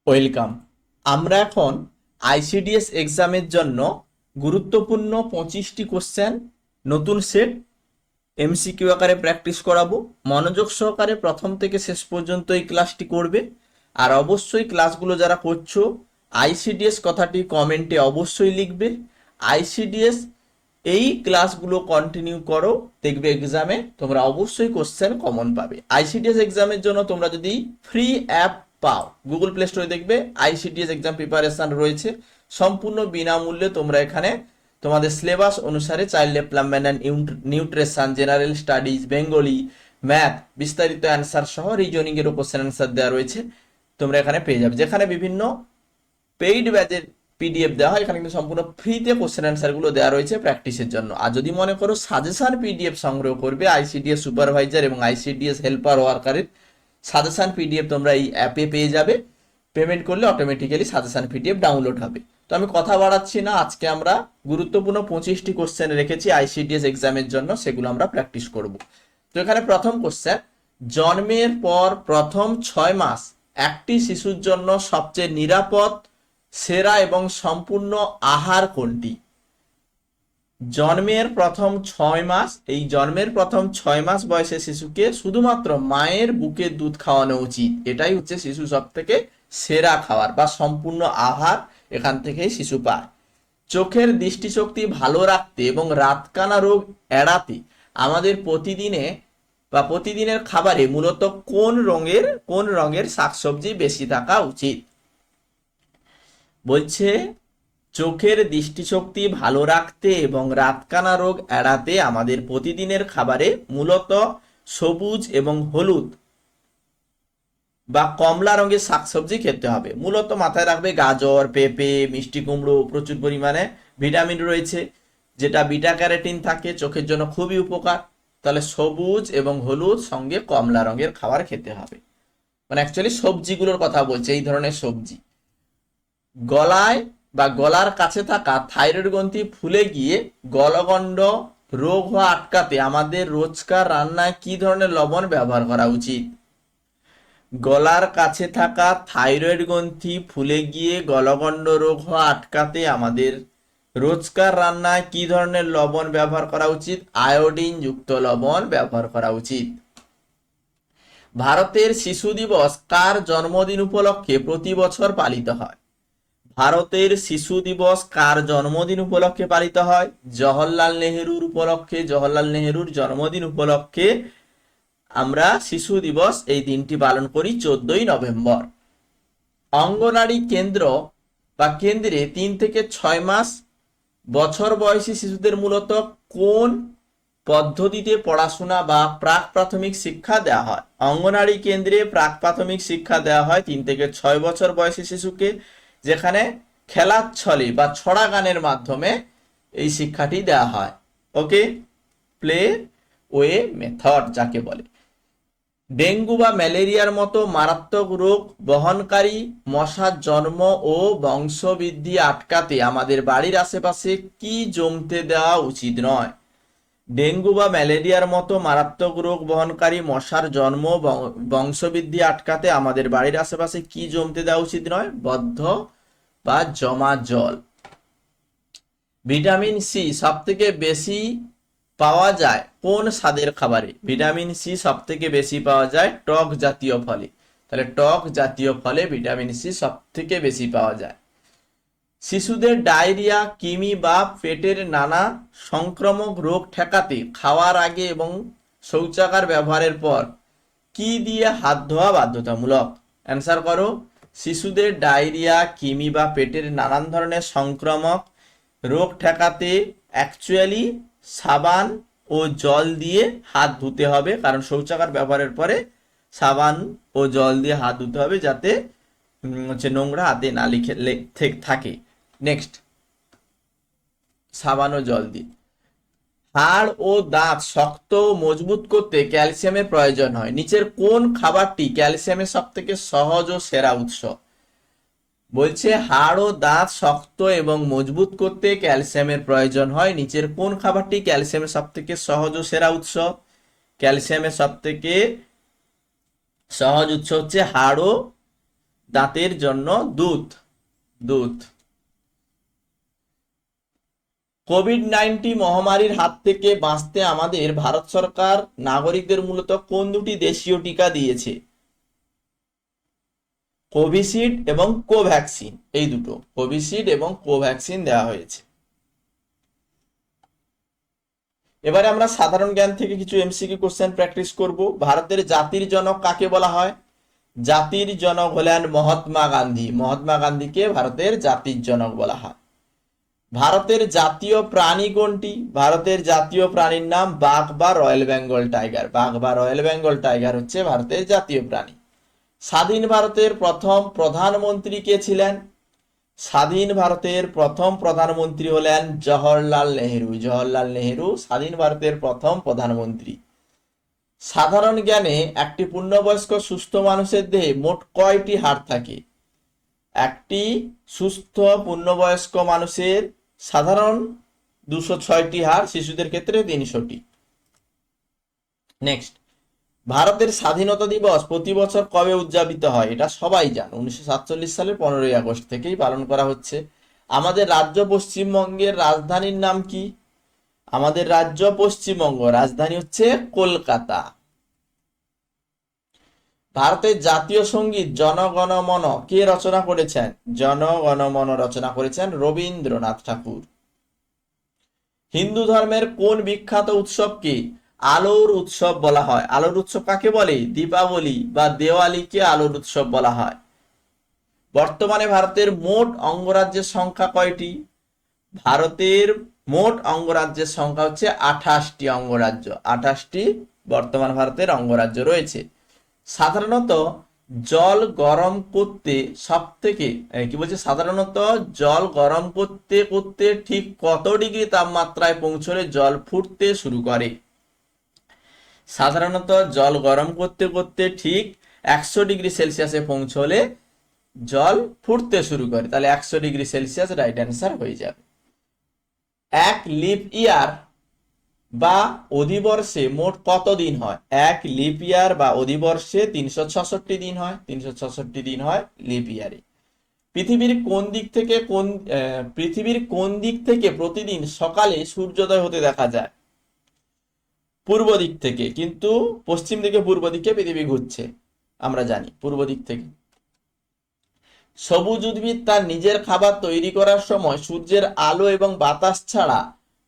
Welcome. আমরা এখন ICDS এক্সামের জন্য গুরুত্বপূর্ণ 25টি কোশ্চেন নতুন সেট এমসিকিউ আকারে প্র্যাকটিস করাবো। মনোযোগ সহকারে প্রথম থেকে শেষ পর্যন্ত এই ক্লাসটি করবে। আর অবশ্যই ক্লাসগুলো যারা করছো আইসিডিএস কথাটি কমেন্টে অবশ্যই লিখবে। আইসিডিএস এই ক্লাসগুলো কন্টিনিউ করো, দেখবে এক্সামে তোমরা অবশ্যই কোশ্চেন কমন পাবে। আইসিডিএস এক্সামের জন্য তোমরা যদি ফ্রি অ্যাপ পাও, গুগল প্লে স্টোরে দেখবে আইসিডিএস এক্সাম প্রিপারেশন রয়েছে, সম্পূর্ণ বিনামূল্যে তোমরা এখানে তোমাদের সিলেবাস অনুসারে child development and nutrition, general studies, Bengali, math, বিস্তারিত অ্যান্সার সহ রিজনিং এরও কোশ্চেন অ্যান্সার দেওয়া রয়েছে, তোমরা এখানে পেয়ে যাবে। যেখানে বিভিন্ন পেইড ব্যাচের পিডিএফ দেওয়া হয়, এখানে কিন্তু সম্পূর্ণ ফ্রিতে কোশ্চেন অ্যান্সারগুলো দেওয়া রয়েছে প্র্যাকটিসের জন্য। আর যদি মনে করো সাজেশন পিডিএফ সংগ্রহ করবে, আইসিডিএস সুপারভাইজার এবং আইসিডিএস হেল্পার ওয়ার্কারের সাজেশন পিডিএফ তোমরা এই অ্যাপে পেয়ে যাবে। পেমেন্ট করলে অটোমেটিক্যালি সাজেশন পিডিএফ ডাউনলোড হবে। তো আমি কথা বাড়াচ্ছি না, আজকে আমরা গুরুত্বপূর্ণ 25টি কোশ্চেন রেখেছি আইসিডিএস এক্সামের জন্য, সেগুলো আমরা প্র্যাকটিস করব। তো এখানে প্রথম কোশ্চেন, জন্মের পর প্রথম 6 মাস একটি শিশুর জন্য সবচেয়ে নিরাপদ, সেরা এবং সম্পূর্ণ আহার কোনটি? জন্মের প্রথম 6 মাস, এই জন্মের প্রথম 6 মাস বয়সে শিশুকে শুধুমাত্র মায়ের বুকের দুধ খাওয়ানো উচিত। এটাই হচ্ছে শিশু সব থেকে সেরা খাবার বা সম্পূর্ণ আহার, এখান থেকেই শিশু পায়। চোখের দৃষ্টিশক্তি ভালো রাখতে এবং রাতকানা রোগ এড়াতে আমাদের প্রতিদিনের খাবারে মূলত কোন রঙের শাকসবজি বেশি থাকা উচিত? বলছে চোখের দৃষ্টিশক্তি ভালো রাখতে এবং রাতকানা রোগ এড়াতে আমাদের প্রতিদিনের খাবারে মূলত সবুজ এবং হলুদ বা কমলা রঙের শাকসবজি খেতে হবে। মূলত মাথায় রাখবে গাজর, পেঁপে, মিষ্টি কুমড়ো প্রচুর পরিমাণে ভিটামিন রয়েছে, যেটা বিটা ক্যারোটিন থাকে, চোখের জন্য খুবই উপকার। তাহলে সবুজ এবং হলুদ সঙ্গে কমলা রঙের খাবার খেতে হবে। মানে অ্যাকচুয়ালি সবজিগুলোর কথা বলছে, এই ধরনের সবজি। গলায় বা গলার কাছে থাকা থাইরয়েড গ্রন্থি ফুলে গিয়ে গলগণ্ড রোগ হওয়া আটকাতে আমাদের রোজকার রান্নায় কি ধরনের লবণ ব্যবহার করা উচিত? গলার কাছে থাকা থাইরয়েড গ্রন্থি ফুলে গিয়ে গলগণ্ড রোগ হওয়া আটকাতে আমাদের রোজকার রান্নায় কি ধরনের লবণ ব্যবহার করা উচিত? আয়োডিন যুক্ত লবণ ব্যবহার করা উচিত। ভারতের শিশু দিবস কার জন্মদিন উপলক্ষে প্রতি বছর পালিত হয়? ভারতের শিশু দিবস কার জন্মদিন উপলক্ষে পালিত হয়? জওহরলাল নেহেরুর উপলক্ষে। জওহরলাল নেহেরুর জন্মদিন উপলক্ষে আমরা শিশু দিবস এই দিনটি পালন করি 14ই নভেম্বর। অঙ্গনারী কেন্দ্র বা কেন্দ্রে 3 থেকে 6 মাস বছর বয়সী শিশুদের মূলত কোন পদ্ধতিতে পড়াশোনা বা প্রাক প্রাথমিক শিক্ষা দেওয়া হয়? অঙ্গনারী কেন্দ্রে প্রাক প্রাথমিক শিক্ষা দেওয়া হয় 3 থেকে 6 বছর বয়সী শিশুকে, যেখানে খেলার ছলে বা ছড়া গানের মাধ্যমে এই শিক্ষাটি দেওয়া হয়। ওকে, প্লে ওয়ে মেথড যাকে বলে। ডেঙ্গু বা ম্যালেরিয়ার মতো মারাত্মক রোগ বহনকারী মশার জন্ম ও বংশবৃদ্ধি আটকাতে আমাদের বাড়ির আশেপাশে কি জমতে দেওয়া উচিত নয়? ডেঙ্গু বা ম্যালেরিয়ার মতো মারাত্মক রোগ বহনকারী মশার জন্ম বংশবৃদ্ধি আটকাতে আমাদের বাড়ির আশেপাশে কি জমতে দেওয়া উচিত নয়? বদ্ধ বা জমা জল। ভিটামিন সি সব থেকে বেশি পাওয়া যায় কোন স্বাদের খাবারে? ভিটামিন সি সব থেকে বেশি পাওয়া যায় টক জাতীয় ফলে। তাহলে টক জাতীয় ফলে ভিটামিন সি সব থেকে বেশি পাওয়া যায়। শিশুদের ডায়রিয়া, কৃমি বা পেটের নানা সংক্রামক রোগ ঠেকাতে খাওয়ার আগে এবং শৌচাগার ব্যবহারের পর কি দিয়ে হাত ধোয়া বাধ্যতামূলক? অ্যান্সার করো। শিশুদের ডায়রিয়া, কৃমি বা পেটের নানান ধরনের সংক্রামক রোগ ঠেকাতে অ্যাকচুয়ালি সাবান ও জল দিয়ে হাত ধুতে হবে, কারণ শৌচাগার ব্যবহারের পরে সাবান ও জল দিয়ে হাত ধুতে হবে, যাতে নোংরা হাতে না থাকে। নেক্সট, সাবান ও জল দিয়ে। হাড় ও দাঁত শক্ত ও মজবুত করতে ক্যালসিয়ামের প্রয়োজন হয়। নিচের কোন খাবারটি ক্যালসিয়ামের সব থেকে সহজ ও সেরা উৎস? বলছে হাড় ও দাঁত শক্ত এবং মজবুত করতে ক্যালসিয়ামের প্রয়োজন হয়। নিচের কোন খাবারটি ক্যালসিয়ামের সব থেকে সহজ ও সেরা উৎস? ক্যালসিয়ামের সব থেকে সহজ উৎস হচ্ছে হাড় ও দাঁতের জন্য দুধ। দুধ। কোভিড-19 মহামারীর হাত থেকে বাঁচতে আমাদের ভারত সরকার নাগরিকদের মূলত কোন দুটি দেশীয় টিকা দিয়েছে? কোভিশিল্ড এবং কোভ্যাক্সিন, এই দুটো, কোভিশিল্ড এবং কোভ্যাক্সিন দেওয়া হয়েছে। এবারে আমরা সাধারণ জ্ঞান থেকে কিছু এমসিকিউ কোশ্চেন প্র্যাকটিস করব। ভারতের জাতির জনক কাকে বলা হয়? জাতির জনক হলেন মহাত্মা গান্ধী। মহাত্মা গান্ধীকে ভারতের জাতির জনক বলা হয়। ভারতের জাতীয় প্রাণী কোনটি? ভারতের জাতীয় প্রাণীর নাম বাঘ বা রয়্যাল বেঙ্গল টাইগার। বাঘ বা রয়্যাল বেঙ্গল টাইগার হচ্ছে ভারতের জাতীয় প্রাণী। স্বাধীন ভারতের প্রথম প্রধানমন্ত্রী কে ছিলেন? স্বাধীন ভারতের প্রথম প্রধানমন্ত্রী হলেন জওহরলাল নেহেরু। জওহরলাল নেহেরু স্বাধীন ভারতের প্রথম প্রধানমন্ত্রী। সাধারণ জ্ঞানে একটি পূর্ণবয়স্ক সুস্থ মানুষের দেহে মোট কয়টি হাড় থাকে? একটি সুস্থ পূর্ণবয়স্ক মানুষের সাধারণ 206টি হাড়, শিশুদের ক্ষেত্রে 300টি। নেক্সট, ভারতের স্বাধীনতা দিবস প্রতি বছর কবে উদযাপিত হয়? এটা সবাই জানে, 1947 সালের 15ই আগস্ট থেকেই পালন করা হচ্ছে। আমাদের রাজ্য পশ্চিমবঙ্গের রাজধানীর নাম কি? আমাদের রাজ্য পশ্চিমবঙ্গ, রাজধানী হচ্ছে কলকাতা। ভারতের জাতীয় সঙ্গীত জনগণ মন কে রচনা করেছেন? জনগণ মন রচনা করেছেন রবীন্দ্রনাথ ঠাকুর। হিন্দু ধর্মের কোন বিখ্যাত উৎসবকে আলোর উৎসব বলা হয়? আলোর উৎসব কাকে বলে? দীপাবলি বা দেওয়ালিকে আলোর উৎসব বলা হয়। বর্তমানে ভারতের মোট অঙ্গরাজ্যের সংখ্যা কয়টি? ভারতের মোট অঙ্গরাজ্যের সংখ্যা হচ্ছে 28টি অঙ্গরাজ্য। 28টি বর্তমান ভারতের অঙ্গরাজ্য রয়েছে। সাধারণত জল গরম করতে সব থেকে কি বলছে, সাধারণত জল গরম করতে করতে ঠিক কত ডিগ্রি তাপমাত্রায় পৌঁছলে জল ফুটতে শুরু করে? সাধারণত জল গরম করতে করতে ঠিক 100 ডিগ্রি সেলসিয়াসে পৌঁছলে জল ফুটতে শুরু করে। তাহলে 100 ডিগ্রি সেলসিয়াস রাইট অ্যান্সার হয়ে যাবে। এক লিপ ইয়ার বা অধিবর্ষে মোট কত দিন হয়? এক লিপ ইয়ার বা অধিবর্ষে 366 দিন হয়। 366 দিন হয় লিপ ইয়ারে। পৃথিবীর কোন দিক থেকে প্রতিদিন সকালে সূর্যোদয় হতে দেখা যায়? পূর্ব দিক থেকে, কিন্তু পশ্চিম দিকে পূর্ব দিকে পৃথিবী ঘুরছে, আমরা জানি পূর্ব দিক থেকে। সবুজ উদ্ভিদ তার নিজের খাবার তৈরি করার সময় সূর্যের আলো এবং বাতাস ছাড়া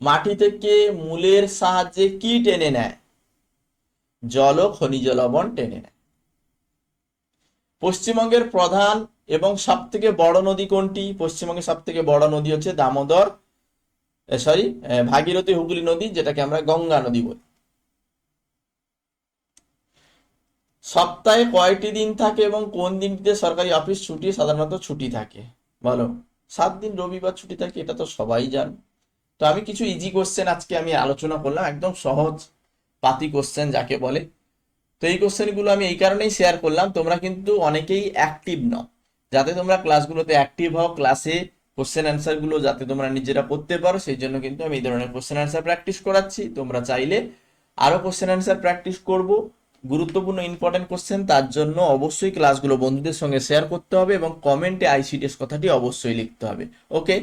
মাটি থেকে মূলের সাহায্যে কি টেনে নেয়? জল ও খনিজ লবণ টেনে নেয়। পশ্চিমবঙ্গের প্রধান এবং সব থেকে বড় নদী কোনটি? পশ্চিমবঙ্গের সব থেকে বড় নদী হচ্ছে ভাগীরথী হুগলি নদী, যেটাকে আমরা গঙ্গা নদী বলি। সপ্তাহে কয়টি দিন থাকে এবং কোন দিনটিতে সরকারি অফিস ছুটি সাধারণত ছুটি থাকে? বলো। 7 দিন রবিবার ছুটি থাকে, এটা তো সবাই জানে। তো আমি কিছু ইজি কোশ্চেন আজকে আমি আলোচনা করলাম, একদম সহজ পাতি কোশ্চেন যাকে বলে। তো এই কোশ্চেনগুলো আমি এই কারণেই শেয়ার করলাম, তোমরা কিন্তু অনেকেই অ্যাক্টিভ নও। যাতে তোমরা ক্লাসগুলোতে অ্যাক্টিভ হও, ক্লাসে কোশ্চেন অ্যান্সারগুলো যাতে তোমরা নিজেরা করতে পারো, সেই জন্য কিন্তু আমি এই ধরনের কোশ্চেন অ্যান্সার প্র্যাকটিস করাচ্ছি। তোমরা চাইলে আরো কোশ্চেন অ্যান্সার প্র্যাকটিস করব, গুরুত্বপূর্ণ ইম্পর্টেন্ট কোশ্চেন, তার জন্য অবশ্যই ক্লাসগুলো বন্ধুদের সঙ্গে শেয়ার করতে হবে এবং কমেন্টে আইসিডিএস কথাটি অবশ্যই লিখতে হবে। ওকে।